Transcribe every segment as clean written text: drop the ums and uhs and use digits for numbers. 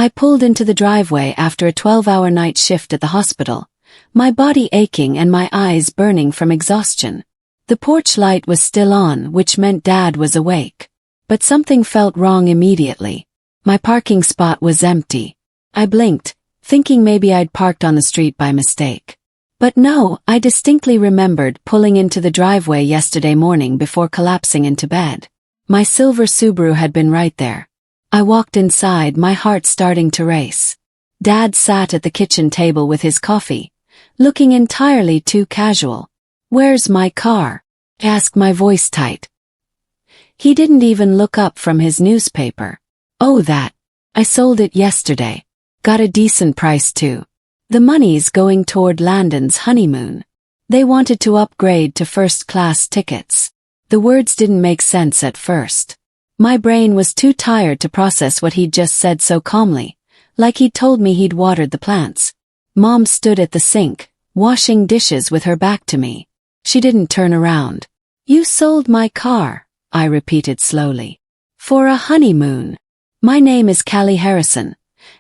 I pulled into the driveway after a 12-hour night shift at the hospital, my body aching and my eyes burning from exhaustion. The porch light was still on, which meant Dad was awake. But something felt wrong immediately. My parking spot was empty. I blinked, thinking maybe I'd parked on the street by mistake. But no, I distinctly remembered pulling into the driveway yesterday morning before collapsing into bed. My silver Subaru had been right there. I walked inside, my heart starting to race. Dad sat at the kitchen table with his coffee, looking entirely too casual. "Where's my car?" I asked, my voice tight. He didn't even look up from his newspaper. "Oh, that. I sold it yesterday. Got a decent price too. The money's going toward Landon's honeymoon. They wanted to upgrade to first-class tickets." The words didn't make sense at first. My brain was too tired to process what he'd just said so calmly, like he'd told me he'd watered the plants. Mom stood at the sink, washing dishes with her back to me. She didn't turn around. "You sold my car," I repeated slowly. "For a honeymoon. My name is Callie Harrison,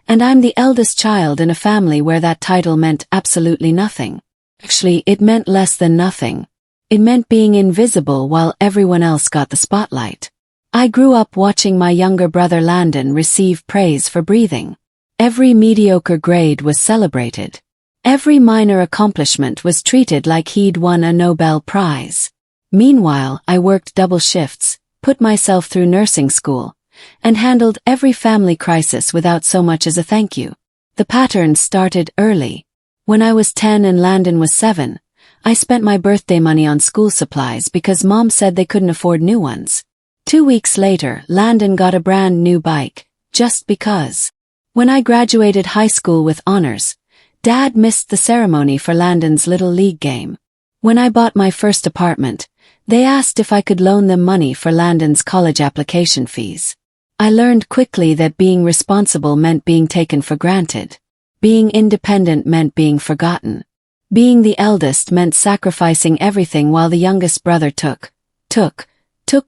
and I'm the eldest child in a family where that title meant absolutely nothing. Actually, it meant less than nothing. It meant being invisible while everyone else got the spotlight. I grew up watching my younger brother Landon receive praise for breathing. Every mediocre grade was celebrated. Every minor accomplishment was treated like he'd won a Nobel Prize. Meanwhile, I worked double shifts, put myself through nursing school, and handled every family crisis without so much as a thank you. The pattern started early. When I was 10 and Landon was 7, I spent my birthday money on school supplies because Mom said they couldn't afford new ones. 2 weeks later, Landon got a brand new bike, just because. When I graduated high school with honors, Dad missed the ceremony for Landon's Little League game. When I bought my first apartment, they asked if I could loan them money for Landon's college application fees. I learned quickly that being responsible meant being taken for granted. Being independent meant being forgotten. Being the eldest meant sacrificing everything while the youngest brother took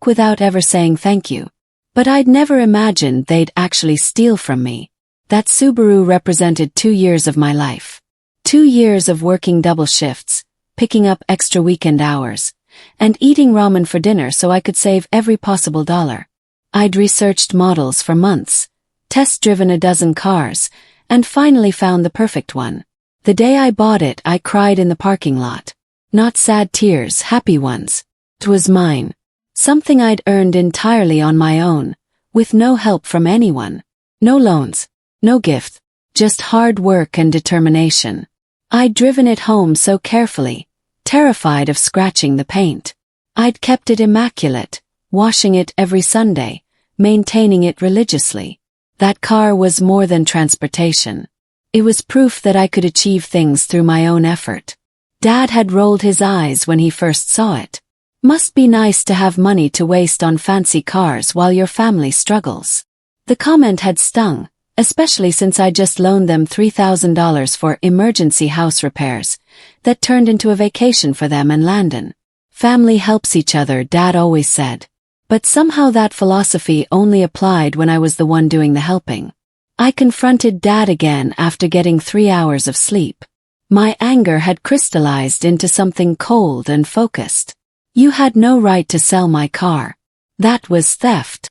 without ever saying thank you. But I'd never imagined they'd actually steal from me. That Subaru represented 2 years of my life. 2 years of working double shifts, picking up extra weekend hours, and eating ramen for dinner so I could save every possible dollar. I'd researched models for months, test-driven a dozen cars, and finally found the perfect one. The day I bought it, I cried in the parking lot. Not sad tears, happy ones. It was mine. Something I'd earned entirely on my own, with no help from anyone. No loans, no gift, just hard work and determination. I'd driven it home so carefully, terrified of scratching the paint. I'd kept it immaculate, washing it every Sunday, maintaining it religiously. That car was more than transportation. It was proof that I could achieve things through my own effort. Dad had rolled his eyes when he first saw it. Must be nice to have money to waste on fancy cars while your family struggles. The comment had stung, especially since I just loaned them $3,000 for emergency house repairs that turned into a vacation for them and Landon. Family helps each other, Dad always said. But somehow that philosophy only applied when I was the one doing the helping. I confronted Dad again after getting 3 hours of sleep. My anger had crystallized into something cold and focused. "You had no right to sell my car. That was theft."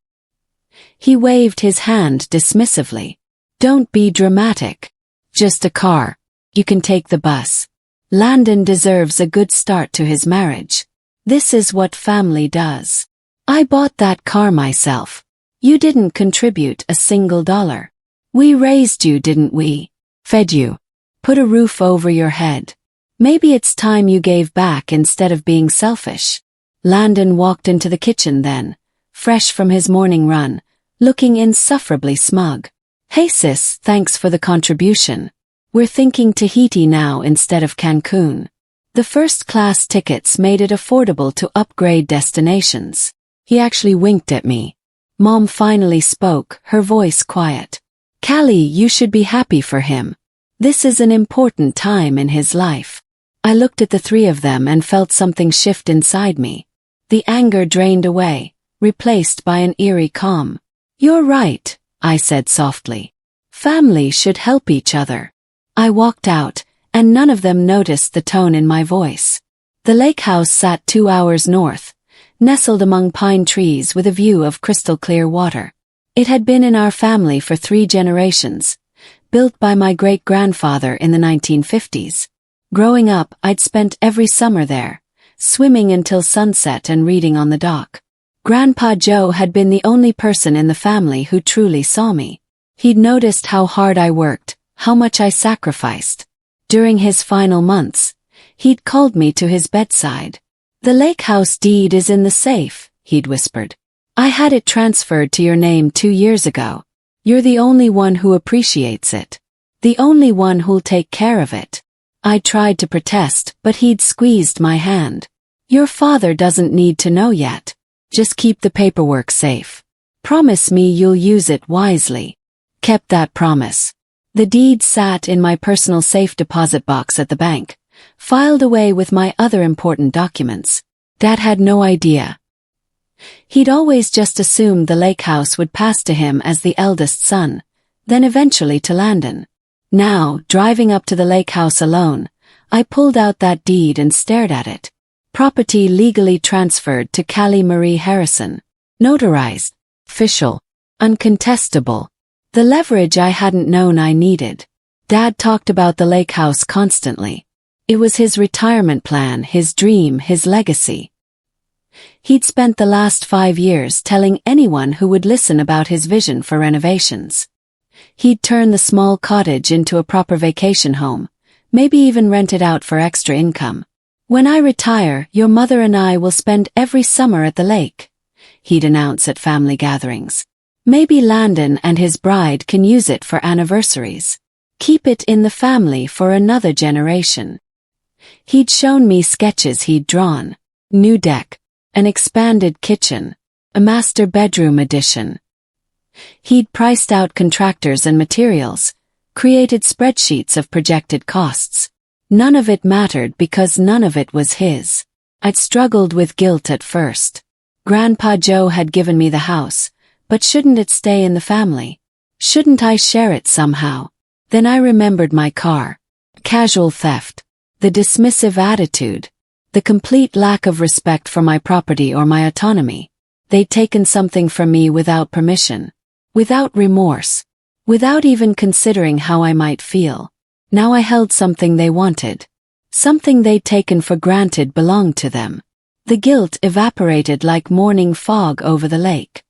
He waved his hand dismissively. "Don't be dramatic. Just a car. You can take the bus. Landon deserves a good start to his marriage. This is what family does. I bought that car myself. You didn't contribute a single dollar. We raised you, didn't we? Fed you. Put a roof over your head. Maybe it's time you gave back instead of being selfish." Landon walked into the kitchen then, fresh from his morning run, looking insufferably smug. "Hey sis, thanks for the contribution. We're thinking Tahiti now instead of Cancun. The first-class tickets made it affordable to upgrade destinations." He actually winked at me. Mom finally spoke, her voice quiet. "Callie, you should be happy for him. This is an important time in his life." I looked at the three of them and felt something shift inside me. The anger drained away, replaced by an eerie calm. "You're right," I said softly. Family should help each other. I walked out, and none of them noticed the tone in my voice. The lake house sat 2 hours north, nestled among pine trees with a view of crystal-clear water. It had been in our family for 3 generations, built by my great-grandfather in the 1950s. Growing up, I'd spent every summer there, swimming until sunset and reading on the dock. Grandpa Joe had been the only person in the family who truly saw me. He'd noticed how hard I worked, how much I sacrificed. During his final months, he'd called me to his bedside. "The lake house deed is in the safe," he'd whispered. "I had it transferred to your name 2 years ago. You're the only one who appreciates it. The only one who'll take care of it." I tried to protest, but he'd squeezed my hand. "Your father doesn't need to know yet. Just keep the paperwork safe. Promise me you'll use it wisely." Kept that promise. The deed sat in my personal safe deposit box at the bank, filed away with my other important documents. Dad had no idea. He'd always just assumed the lake house would pass to him as the eldest son, then eventually to Landon. Now, driving up to the lake house alone, I pulled out that deed and stared at it. Property legally transferred to Callie Marie Harrison. Notarized. Official. Uncontestable. The leverage I hadn't known I needed. Dad talked about the lake house constantly. It was his retirement plan, his dream, his legacy. He'd spent the last 5 years telling anyone who would listen about his vision for renovations. He'd turn the small cottage into a proper vacation home, maybe even rent it out for extra income. "When I retire, your mother and I will spend every summer at the lake," he'd announce at family gatherings. "Maybe Landon and his bride can use it for anniversaries. Keep it in the family for another generation." He'd shown me sketches he'd drawn. New deck. An expanded kitchen. A master bedroom addition. He'd priced out contractors and materials, created spreadsheets of projected costs. None of it mattered because none of it was his. I'd struggled with guilt at first. Grandpa Joe had given me the house, but shouldn't it stay in the family? Shouldn't I share it somehow? Then I remembered my car. Casual theft. The dismissive attitude. The complete lack of respect for my property or my autonomy. They'd taken something from me without permission. Without remorse. Without even considering how I might feel. Now I held something they wanted. Something they'd taken for granted belonged to them. The guilt evaporated like morning fog over the lake.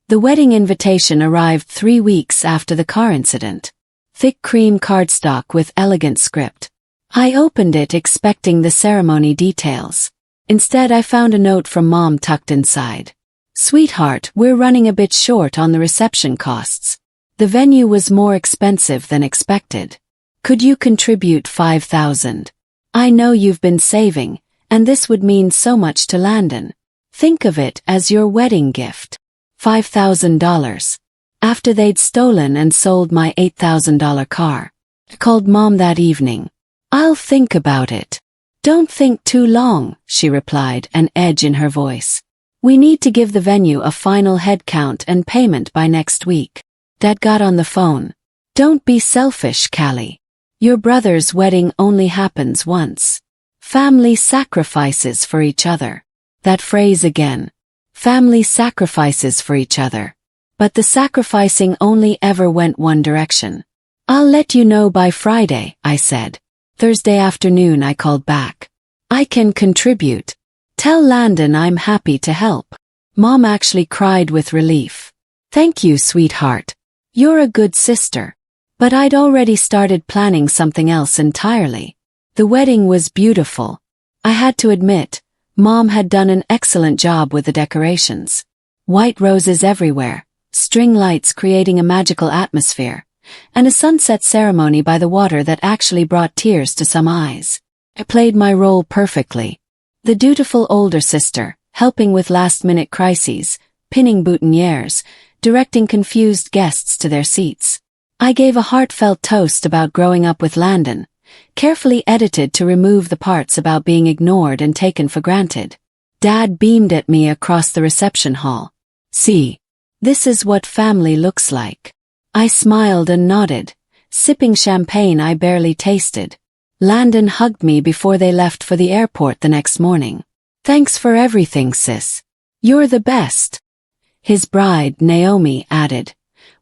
The wedding invitation arrived 3 weeks after the car incident. Thick cream cardstock with elegant script. I opened it expecting the ceremony details. Instead, I found a note from Mom tucked inside. "Sweetheart, we're running a bit short on the reception costs. The venue was more expensive than expected. Could you contribute $5,000? I know you've been saving, and this would mean so much to Landon. Think of it as your wedding gift." $5,000. After they'd stolen and sold my $8,000 car. I called Mom that evening. "I'll think about it." "Don't think too long," she replied, an edge in her voice. "We need to give the venue a final head count and payment by next week." Dad got on the phone. "Don't be selfish, Callie. Your brother's wedding only happens once. Family sacrifices for each other." That phrase again. Family sacrifices for each other. But the sacrificing only ever went one direction. "I'll let you know by Friday," I said. Thursday afternoon I called back. "I can contribute. Tell Landon I'm happy to help." Mom actually cried with relief. "Thank you, sweetheart. You're a good sister." But I'd already started planning something else entirely. The wedding was beautiful. I had to admit, Mom had done an excellent job with the decorations. White roses everywhere, string lights creating a magical atmosphere, and a sunset ceremony by the water that actually brought tears to some eyes. I played my role perfectly. The dutiful older sister, helping with last-minute crises, pinning boutonnieres, directing confused guests to their seats. I gave a heartfelt toast about growing up with Landon, carefully edited to remove the parts about being ignored and taken for granted. Dad beamed at me across the reception hall. "See, this is what family looks like. I smiled and nodded, sipping champagne I barely tasted. Landon hugged me before they left for the airport the next morning. "Thanks for everything, sis. You're the best." His bride, Naomi, added,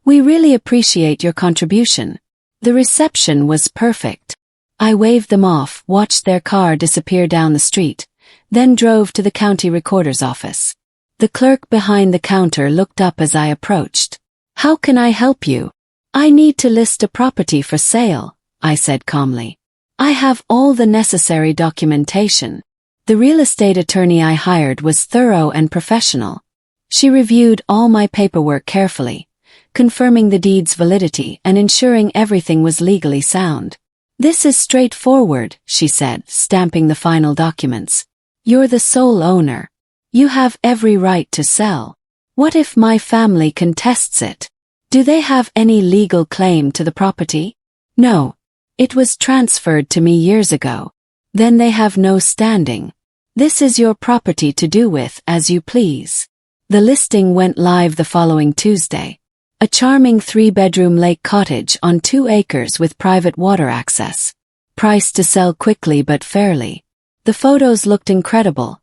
"We really appreciate your contribution." The reception was perfect. I waved them off, watched their car disappear down the street, then drove to the county recorder's office. The clerk behind the counter looked up as I approached. "How can I help you?" "I need to list a property for sale," I said calmly. "I have all the necessary documentation." The real estate attorney I hired was thorough and professional. She reviewed all my paperwork carefully, confirming the deed's validity and ensuring everything was legally sound. "This is straightforward," she said, stamping the final documents. "You're the sole owner. You have every right to sell. What if my family contests it? Do they have any legal claim to the property?" "No. It was transferred to me years ago." "Then they have no standing. This is your property to do with as you please." The listing went live the following Tuesday. A charming 3-bedroom lake cottage on 2 acres with private water access. Priced to sell quickly but fairly. The photos looked incredible.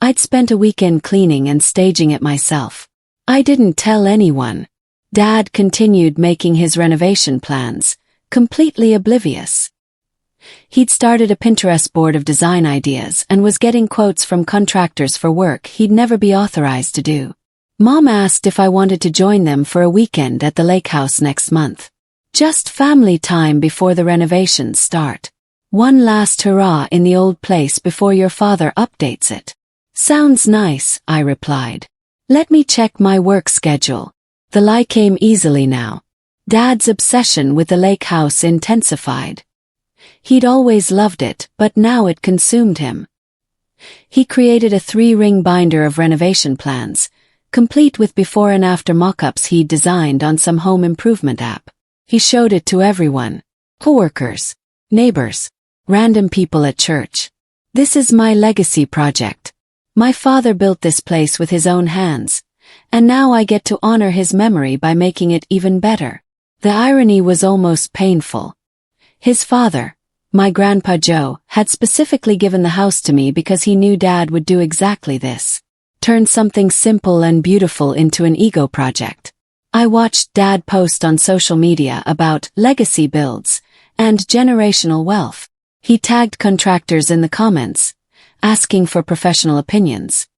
I'd spent a weekend cleaning and staging it myself. I didn't tell anyone. Dad continued making his renovation plans, completely oblivious. He'd started a Pinterest board of design ideas and was getting quotes from contractors for work he'd never be authorized to do. Mom asked if I wanted to join them for a weekend at the lake house next month. Just family time before the renovations start. One last hurrah in the old place before your father updates it. "Sounds nice," I replied. "Let me check my work schedule." The lie came easily now. Dad's obsession with the lake house intensified. He'd always loved it, but now it consumed him. He created a 3-ring binder of renovation plans, complete with before and after mock-ups he'd designed on some home improvement app. He showed it to everyone. Coworkers, neighbors, random people at church. "This is my legacy project. My father built this place with his own hands, and now I get to honor his memory by making it even better." The irony was almost painful. His father, my Grandpa Joe, had specifically given the house to me because he knew Dad would do exactly this. Turn something simple and beautiful into an ego project. I watched Dad post on social media about legacy builds and generational wealth. He tagged contractors in the comments, asking for professional opinions.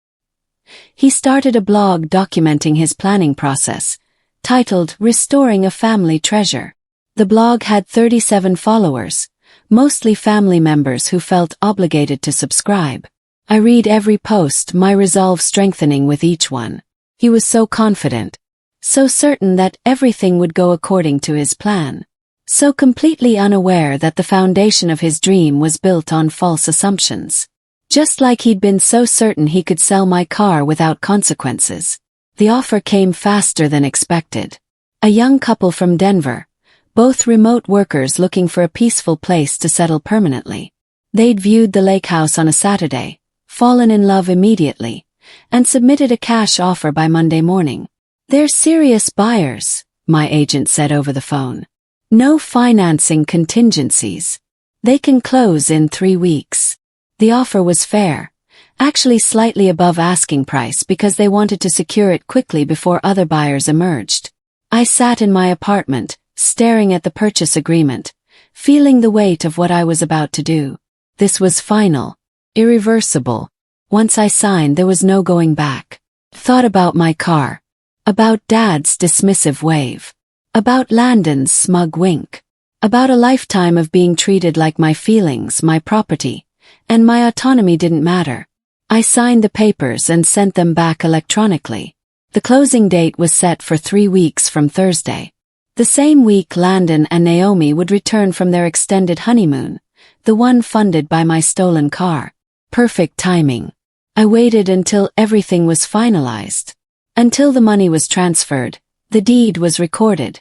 He started a blog documenting his planning process, titled Restoring a Family Treasure. The blog had 37 followers, mostly family members who felt obligated to subscribe. I read every post, my resolve strengthening with each one. He was so confident, so certain that everything would go according to his plan, so completely unaware that the foundation of his dream was built on false assumptions. Just like he'd been so certain he could sell my car without consequences. The offer came faster than expected. A young couple from Denver, both remote workers looking for a peaceful place to settle permanently. They'd viewed the lake house on a Saturday, fallen in love immediately, and submitted a cash offer by Monday morning. "They're serious buyers," my agent said over the phone. "No financing contingencies. They can close in 3 weeks." The offer was fair, actually slightly above asking price because they wanted to secure it quickly before other buyers emerged. I sat in my apartment, staring at the purchase agreement, feeling the weight of what I was about to do. This was final, irreversible. Once I signed, there was no going back. Thought about my car, about Dad's dismissive wave, about Landon's smug wink, about a lifetime of being treated like my feelings, my property, and my autonomy didn't matter. I signed the papers and sent them back electronically. The closing date was set for 3 weeks from Thursday. The same week Landon and Naomi would return from their extended honeymoon, the one funded by my stolen car. Perfect timing. I waited until everything was finalized. Until the money was transferred, the deed was recorded,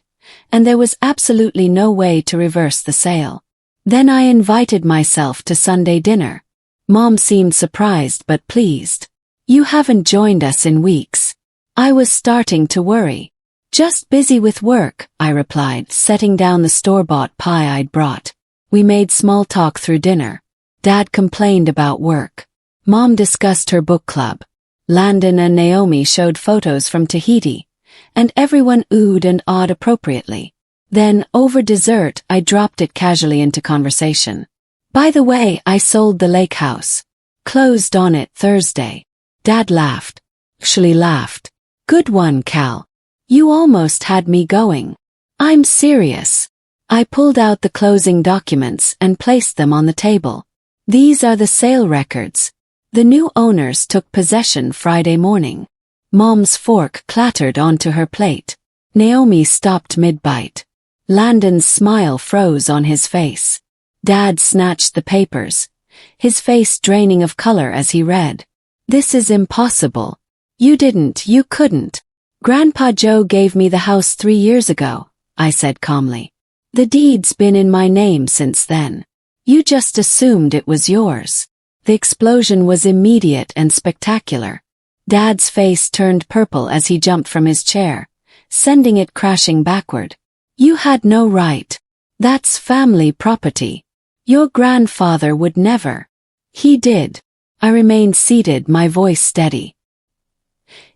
and there was absolutely no way to reverse the sale. Then I invited myself to Sunday dinner. Mom seemed surprised but pleased. "You haven't joined us in weeks." I was starting to worry. Just busy with work, I replied, setting down the store-bought pie I'd brought. We made small talk through dinner. Dad complained about work. Mom discussed her book club. Landon and Naomi showed photos from Tahiti, and everyone oohed and awed appropriately. Then, over dessert, I dropped it casually into conversation. By the way, I sold the lake house. Closed on it Thursday. Dad laughed. Actually laughed. Good one, Cal. You almost had me going. I'm serious. I pulled out the closing documents and placed them on the table. These are the sale records. The new owners took possession Friday morning. Mom's fork clattered onto her plate. Naomi stopped mid-bite. Landon's smile froze on his face. Dad snatched the papers, his face draining of color as he read. This is impossible. You couldn't. Grandpa Joe gave me the house 3 years ago, I said calmly. The deed's been in my name since then. You just assumed it was yours. The explosion was immediate and spectacular. Dad's face turned purple as he jumped from his chair, sending it crashing backward. You had no right. That's family property. Your grandfather would never. He did. I remained seated, my voice steady.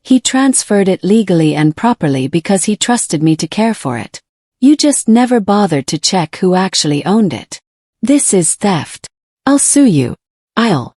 He transferred it legally and properly because he trusted me to care for it. You just never bothered to check who actually owned it. This is theft. I'll sue you. I'll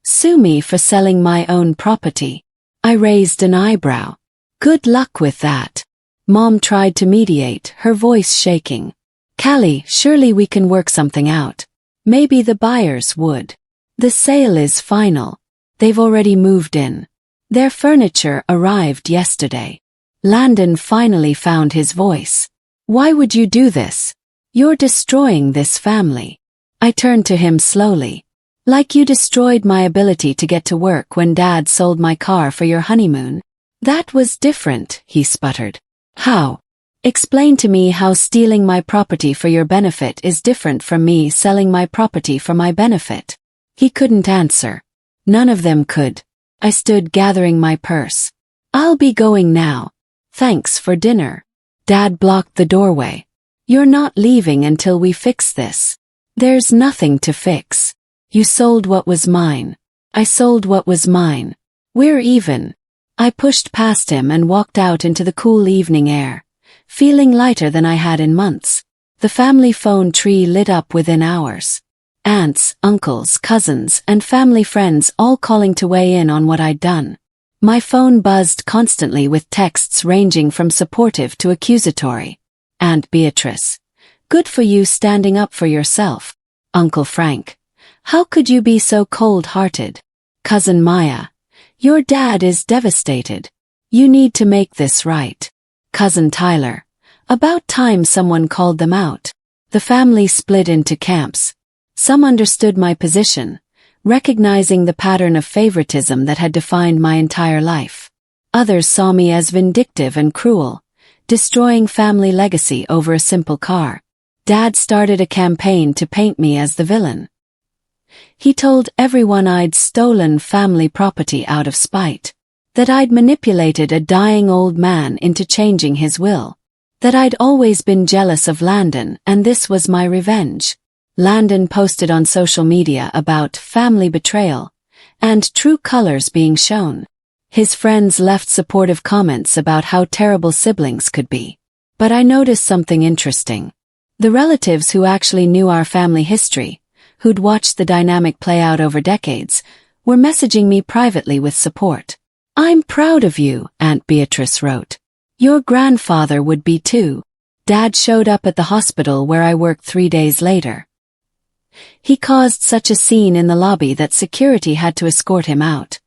sue me for selling my own property. I raised an eyebrow. Good luck with that. Mom tried to mediate, her voice shaking. Callie, surely we can work something out. Maybe the buyers would. The sale is final. They've already moved in. Their furniture arrived yesterday. Landon finally found his voice. Why would you do this? You're destroying this family. I turned to him slowly. Like you destroyed my ability to get to work when Dad sold my car for your honeymoon. That was different, he sputtered. How? Explain to me how stealing my property for your benefit is different from me selling my property for my benefit. He couldn't answer. None of them could. I stood gathering my purse. I'll be going now. Thanks for dinner. Dad blocked the doorway. You're not leaving until we fix this. There's nothing to fix. You sold what was mine. I sold what was mine. We're even. I pushed past him and walked out into the cool evening air, feeling lighter than I had in months. The family phone tree lit up within hours. Aunts, uncles, cousins, and family friends all calling to weigh in on what I'd done. My phone buzzed constantly with texts ranging from supportive to accusatory. Aunt Beatrice. Good for you standing up for yourself. Uncle Frank. How could you be so cold-hearted? Cousin Maya. Your dad is devastated. You need to make this right. Cousin Tyler. About time someone called them out. The family split into camps. Some understood my position, recognizing the pattern of favoritism that had defined my entire life. Others saw me as vindictive and cruel, destroying family legacy over a simple car. Dad started a campaign to paint me as the villain. He told everyone I'd stolen family property out of spite, that I'd manipulated a dying old man into changing his will, that I'd always been jealous of Landon and this was my revenge. Landon posted on social media about family betrayal and true colors being shown. His friends left supportive comments about how terrible siblings could be. But I noticed something interesting. The relatives who actually knew our family history, who'd watched the dynamic play out over decades, were messaging me privately with support. I'm proud of you, Aunt Beatrice wrote. Your grandfather would be too. Dad showed up at the hospital where I worked 3 days later. He caused such a scene in the lobby that security had to escort him out.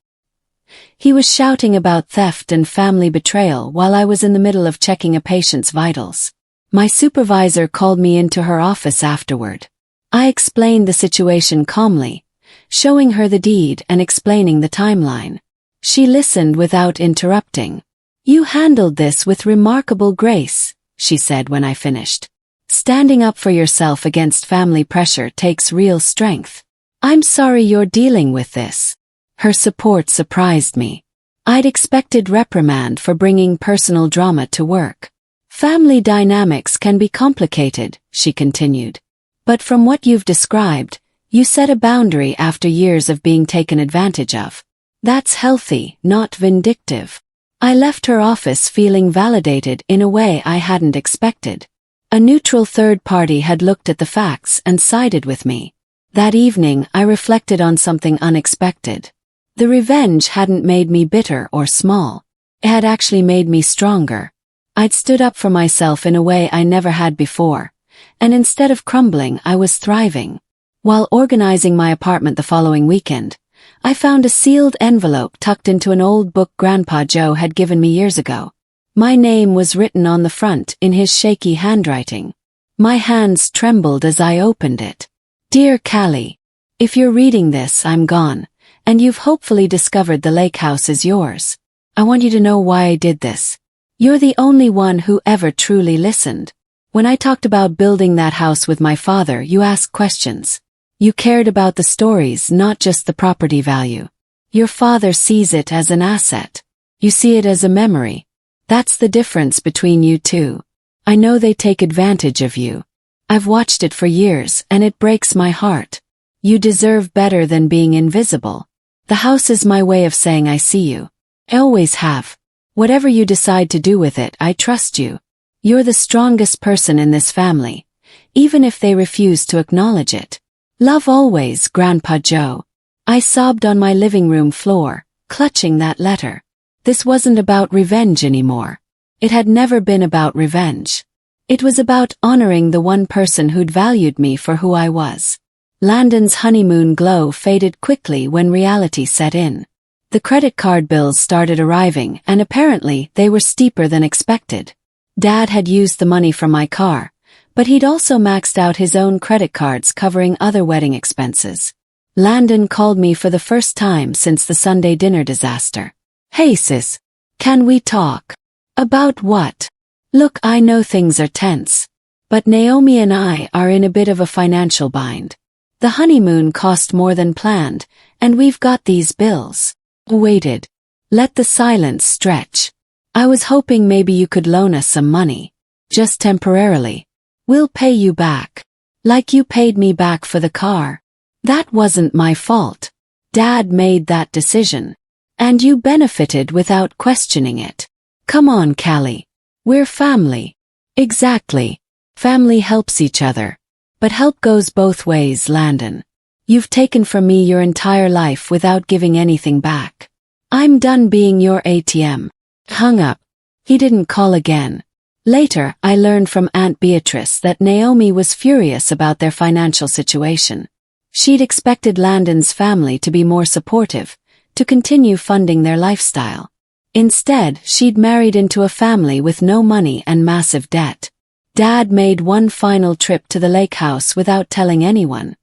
He was shouting about theft and family betrayal while I was in the middle of checking a patient's vitals. My supervisor called me into her office afterward. I explained the situation calmly, showing her the deed and explaining the timeline. She listened without interrupting. You handled this with remarkable grace, she said when I finished. Standing up for yourself against family pressure takes real strength. I'm sorry you're dealing with this. Her support surprised me. I'd expected reprimand for bringing personal drama to work. Family dynamics can be complicated, she continued. But from what you've described, you set a boundary after years of being taken advantage of. That's healthy, not vindictive. I left her office feeling validated in a way I hadn't expected. A neutral third party had looked at the facts and sided with me. That evening I reflected on something unexpected. The revenge hadn't made me bitter or small. It had actually made me stronger. I'd stood up for myself in a way I never had before, and instead of crumbling, I was thriving. While organizing my apartment the following weekend, I found a sealed envelope tucked into an old book Grandpa Joe had given me years ago. My name was written on the front in his shaky handwriting. My hands trembled as I opened it. Dear Callie, if you're reading this, I'm gone, and you've hopefully discovered the lake house is yours. I want you to know why I did this. You're the only one who ever truly listened. When I talked about building that house with my father, you asked questions. You cared about the stories, not just the property value. Your father sees it as an asset. You see it as a memory. That's the difference between you two. I know they take advantage of you. I've watched it for years, and it breaks my heart. You deserve better than being invisible. The house is my way of saying I see you. I always have. Whatever you decide to do with it, I trust you. You're the strongest person in this family, even if they refuse to acknowledge it. Love always, Grandpa Joe. I sobbed on my living room floor, clutching that letter. This wasn't about revenge anymore. It had never been about revenge. It was about honoring the one person who'd valued me for who I was. Landon's honeymoon glow faded quickly when reality set in. The credit card bills started arriving, and apparently they were steeper than expected. Dad had used the money from my car, but he'd also maxed out his own credit cards covering other wedding expenses. Landon called me for the first time since the Sunday dinner disaster. Hey sis, can we talk? About what? Look, I know things are tense, but Naomi and I are in a bit of a financial bind. The honeymoon cost more than planned, and we've got these bills. Waited. Let the silence stretch. I was hoping maybe you could loan us some money. Just temporarily. We'll pay you back. Like you paid me back for the car. That wasn't my fault. Dad made that decision. And you benefited without questioning it. Come on, Callie. We're family. Exactly. Family helps each other. But help goes both ways, Landon. You've taken from me your entire life without giving anything back. I'm done being your ATM. Hung up. He didn't call again. Later, I learned from Aunt Beatrice that Naomi was furious about their financial situation. She'd expected Landon's family to be more supportive, to continue funding their lifestyle. Instead, she'd married into a family with no money and massive debt. Dad made one final trip to the lake house without telling anyone.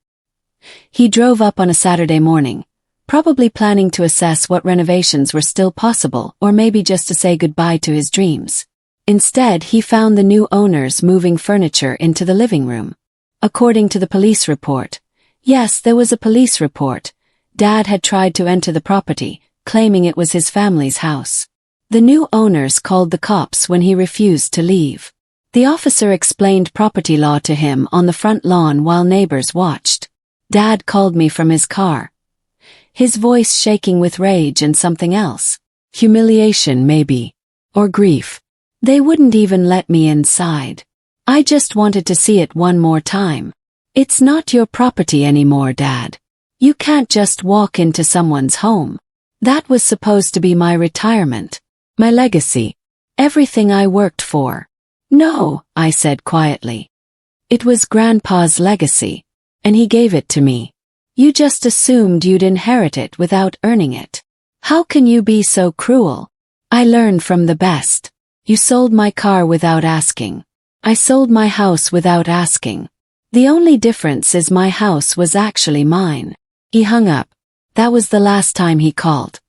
He drove up on a Saturday morning, probably planning to assess what renovations were still possible or maybe just to say goodbye to his dreams. Instead, he found the new owners moving furniture into the living room. According to the police report, yes, there was a police report, Dad had tried to enter the property, claiming it was his family's house. The new owners called the cops when he refused to leave. The officer explained property law to him on the front lawn while neighbors watched. Dad called me from his car. His voice shaking with rage and something else. Humiliation, maybe. Or grief. They wouldn't even let me inside. I just wanted to see it one more time. It's not your property anymore, Dad. You can't just walk into someone's home. That was supposed to be my retirement. My legacy. Everything I worked for. No, I said quietly. It was Grandpa's legacy, and he gave it to me. You just assumed you'd inherit it without earning it. How can you be so cruel? I learned from the best. You sold my car without asking. I sold my house without asking. The only difference is my house was actually mine. He hung up. That was the last time he called.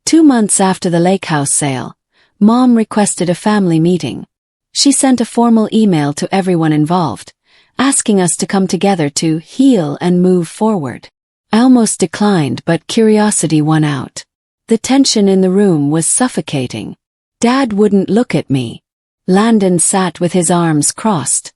2 months after the lake house sale, Mom requested a family meeting. She sent a formal email to everyone involved, asking us to come together to heal and move forward. I almost declined, but curiosity won out. The tension in the room was suffocating. Dad wouldn't look at me. Landon sat with his arms crossed,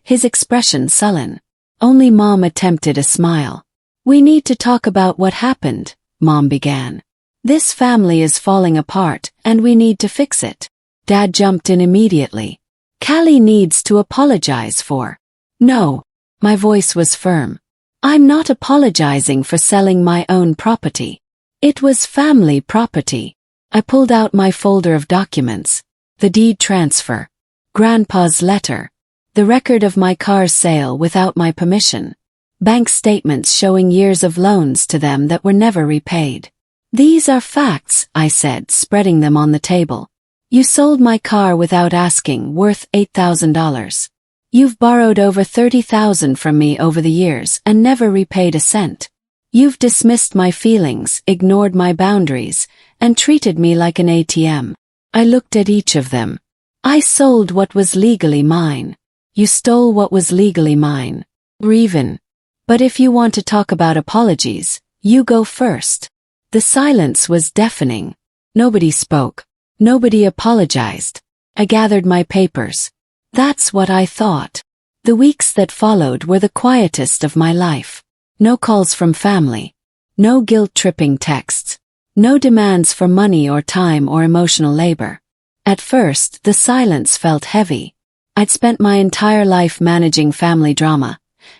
his expression sullen. Only Mom attempted a smile. "We need to talk about what happened," Mom began. "This family is falling apart, and we need to fix it." Dad jumped in immediately. "Callie needs to apologize for." "No." My voice was firm. "I'm not apologizing for selling my own property. It was family property." I pulled out my folder of documents. The deed transfer. Grandpa's letter. The record of my car's sale without my permission. Bank statements showing years of loans to them that were never repaid. "These are facts," I said, spreading them on the table. "You sold my car without asking, worth $8,000. You've borrowed over $30,000 from me over the years and never repaid a cent. You've dismissed my feelings, ignored my boundaries, and treated me like an ATM." I looked at each of them. "I sold what was legally mine. You stole what was legally mine. Even. But if you want to talk about apologies, you go first." The silence was deafening. Nobody spoke. Nobody apologized. I gathered my papers. That's what I thought. The weeks that followed were the quietest of my life. No calls from family. No guilt-tripping texts. No demands for money or time or emotional labor. At first, the silence felt heavy. I'd spent my entire life managing family drama,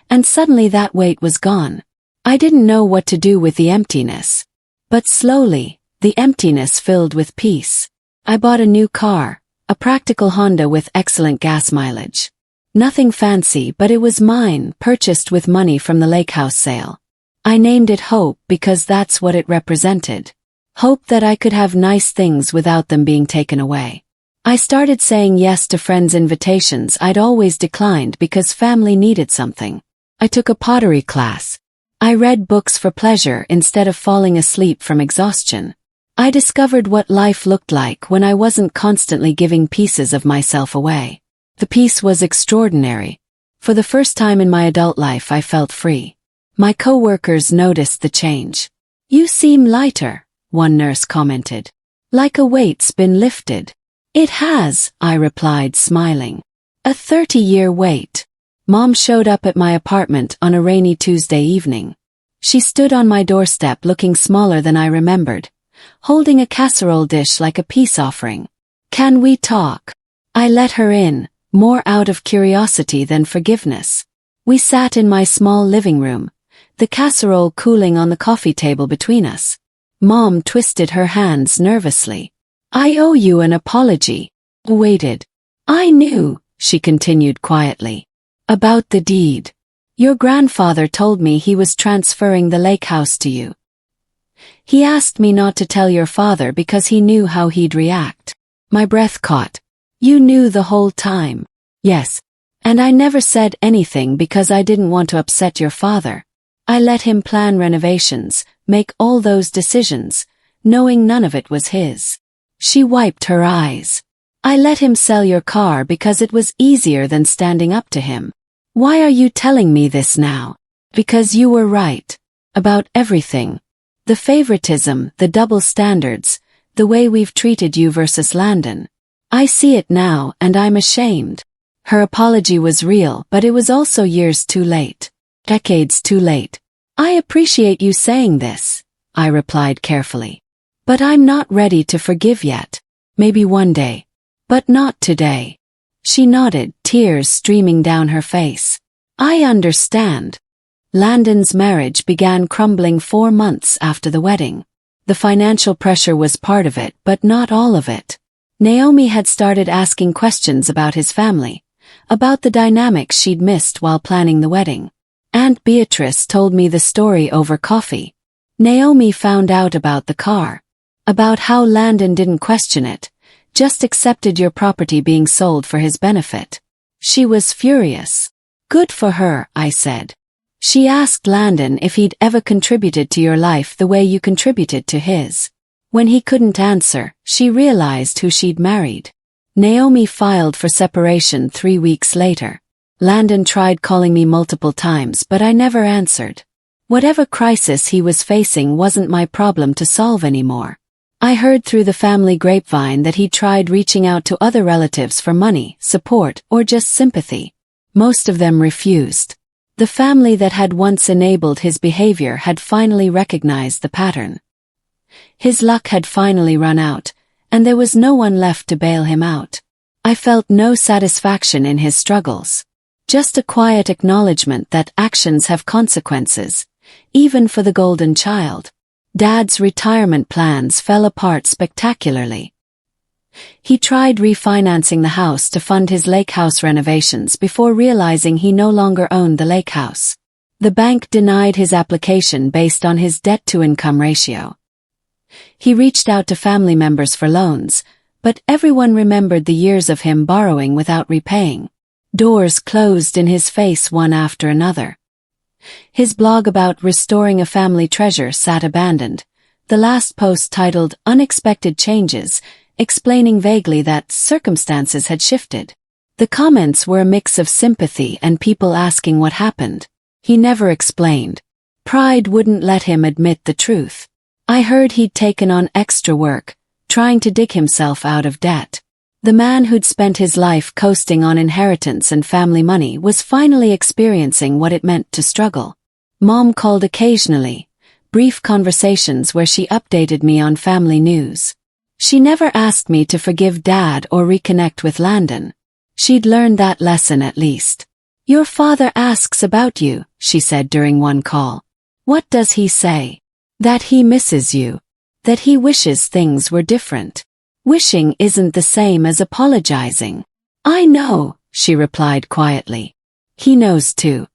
and suddenly that weight was gone. I didn't know what to do with the emptiness. But slowly, the emptiness filled with peace. I bought a new car, a practical Honda with excellent gas mileage. Nothing fancy, but it was mine, purchased with money from the lake house sale. I named it Hope because that's what it represented. Hope that I could have nice things without them being taken away. I started saying yes to friends' invitations I'd always declined because family needed something. I took a pottery class. I read books for pleasure instead of falling asleep from exhaustion. I discovered what life looked like when I wasn't constantly giving pieces of myself away. The peace was extraordinary. For the first time in my adult life, I felt free. My coworkers noticed the change. "You seem lighter," one nurse commented. "Like a weight's been lifted." "It has," I replied, smiling. "A 30-year wait." Mom showed up at my apartment on a rainy Tuesday evening. She stood on my doorstep looking smaller than I remembered, holding a casserole dish like a peace offering. "Can we talk?" I let her in, more out of curiosity than forgiveness. We sat in my small living room, the casserole cooling on the coffee table between us. Mom twisted her hands nervously. "I owe you an apology." Waited. "I knew," she continued quietly. "About the deed. Your grandfather told me he was transferring the lake house to you. He asked me not to tell your father because he knew how he'd react." My breath caught. "You knew the whole time?" "Yes. And I never said anything because I didn't want to upset your father. I let him plan renovations, make all those decisions, knowing none of it was his." She wiped her eyes. "I let him sell your car because it was easier than standing up to him. Why are you telling me this now?" "Because you were right. About everything. The favoritism, the double standards, the way we've treated you versus Landon. I see it now and I'm ashamed." Her apology was real, but it was also years too late. Decades too late. "I appreciate you saying this," I replied carefully. "But I'm not ready to forgive yet. Maybe one day. But not today." She nodded, tears streaming down her face. "I understand." Landon's marriage began crumbling 4 months after the wedding. The financial pressure was part of it, but not all of it. Naomi had started asking questions about his family, about the dynamics she'd missed while planning the wedding. Aunt Beatrice told me the story over coffee. Naomi found out about the car. About how Landon didn't question it, just accepted your property being sold for his benefit. She was furious. "Good for her," I said. She asked Landon if he'd ever contributed to your life the way you contributed to his. When he couldn't answer, she realized who she'd married. Naomi filed for separation 3 weeks later. Landon tried calling me multiple times, but I never answered. Whatever crisis he was facing wasn't my problem to solve anymore. I heard through the family grapevine that he'd tried reaching out to other relatives for money, support, or just sympathy. Most of them refused. The family that had once enabled his behavior had finally recognized the pattern. His luck had finally run out, and there was no one left to bail him out. I felt no satisfaction in his struggles. Just a quiet acknowledgement that actions have consequences, even for the golden child. Dad's retirement plans fell apart spectacularly. He tried refinancing the house to fund his lake house renovations before realizing he no longer owned the lake house. The bank denied his application based on his debt-to-income ratio. He reached out to family members for loans, but everyone remembered the years of him borrowing without repaying. Doors closed in his face one after another. His blog about restoring a family treasure sat abandoned, the last post titled "Unexpected Changes," explaining vaguely that circumstances had shifted. The comments were a mix of sympathy and people asking what happened. He never explained. Pride wouldn't let him admit the truth. I heard he'd taken on extra work, trying to dig himself out of debt. The man who'd spent his life coasting on inheritance and family money was finally experiencing what it meant to struggle. Mom called occasionally, brief conversations where she updated me on family news. She never asked me to forgive Dad or reconnect with Landon. She'd learned that lesson at least. "Your father asks about you," she said during one call. "What does he say?" "That he misses you. That he wishes things were different." "Wishing isn't the same as apologizing." "I know," she replied quietly. "He knows too.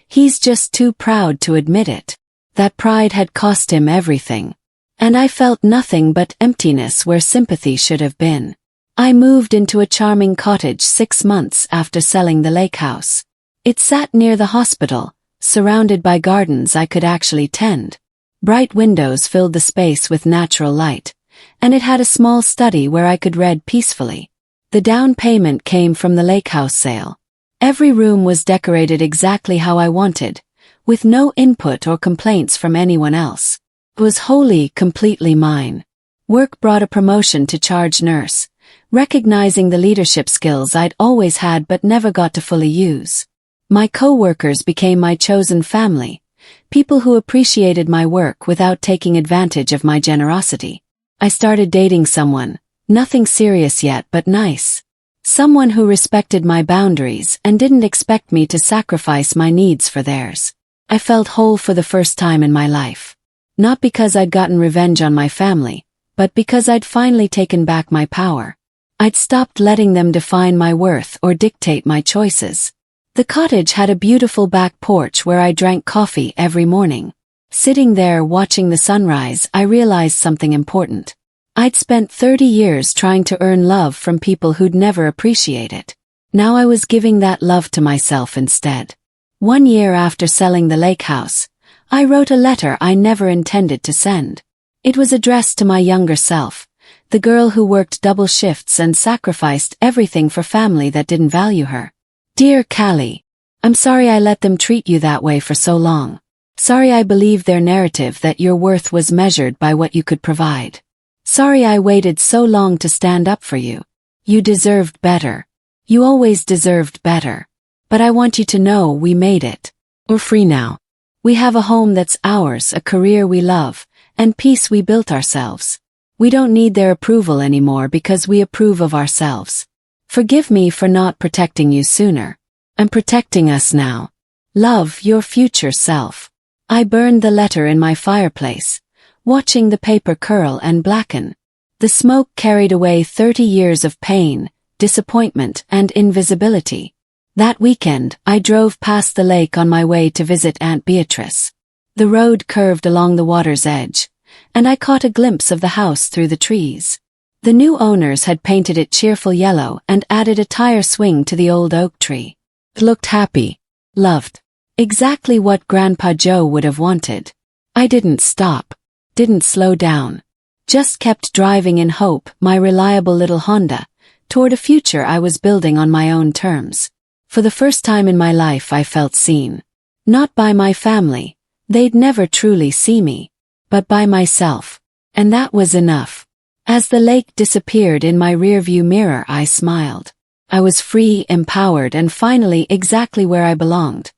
He's just too proud to admit it." That pride had cost him everything. And I felt nothing but emptiness where sympathy should have been. I moved into a charming cottage 6 months after selling the lake house. It sat near the hospital, surrounded by gardens I could actually tend. Bright windows filled the space with natural light, and it had a small study where I could read peacefully. The down payment came from the lake house sale. Every room was decorated exactly how I wanted, with no input or complaints from anyone else. It was wholly, completely mine. Work brought a promotion to charge nurse, recognizing the leadership skills I'd always had but never got to fully use. My co-workers became my chosen family, people who appreciated my work without taking advantage of my generosity. I started dating someone, nothing serious yet but nice. Someone who respected my boundaries and didn't expect me to sacrifice my needs for theirs. I felt whole for the first time in my life. Not because I'd gotten revenge on my family, but because I'd finally taken back my power. I'd stopped letting them define my worth or dictate my choices. The cottage had a beautiful back porch where I drank coffee every morning. Sitting there watching the sunrise, I realized something important. I'd spent 30 years trying to earn love from people who'd never appreciate it. Now I was giving that love to myself instead. 1 year after selling the lake house, I wrote a letter I never intended to send. It was addressed to my younger self, the girl who worked double shifts and sacrificed everything for family that didn't value her. "Dear Callie, I'm sorry I let them treat you that way for so long. Sorry I believed their narrative that your worth was measured by what you could provide. Sorry I waited so long to stand up for you. You deserved better. You always deserved better. But I want you to know we made it. We're free now. We have a home that's ours, a career we love, and peace we built ourselves. We don't need their approval anymore because we approve of ourselves. Forgive me for not protecting you sooner. I'm protecting us now. Love, your future self." I burned the letter in my fireplace, watching the paper curl and blacken. The smoke carried away 30 years of pain, disappointment, and invisibility. That weekend, I drove past the lake on my way to visit Aunt Beatrice. The road curved along the water's edge, and I caught a glimpse of the house through the trees. The new owners had painted it cheerful yellow and added a tire swing to the old oak tree. It looked happy, loved. Exactly what Grandpa Joe would have wanted. I didn't stop, didn't slow down. Just kept driving in hope, my reliable little Honda, toward a future I was building on my own terms. For the first time in my life I felt seen. Not by my family, they'd never truly see me, but by myself. And that was enough. As the lake disappeared in my rearview mirror, I smiled. I was free, empowered, and finally exactly where I belonged.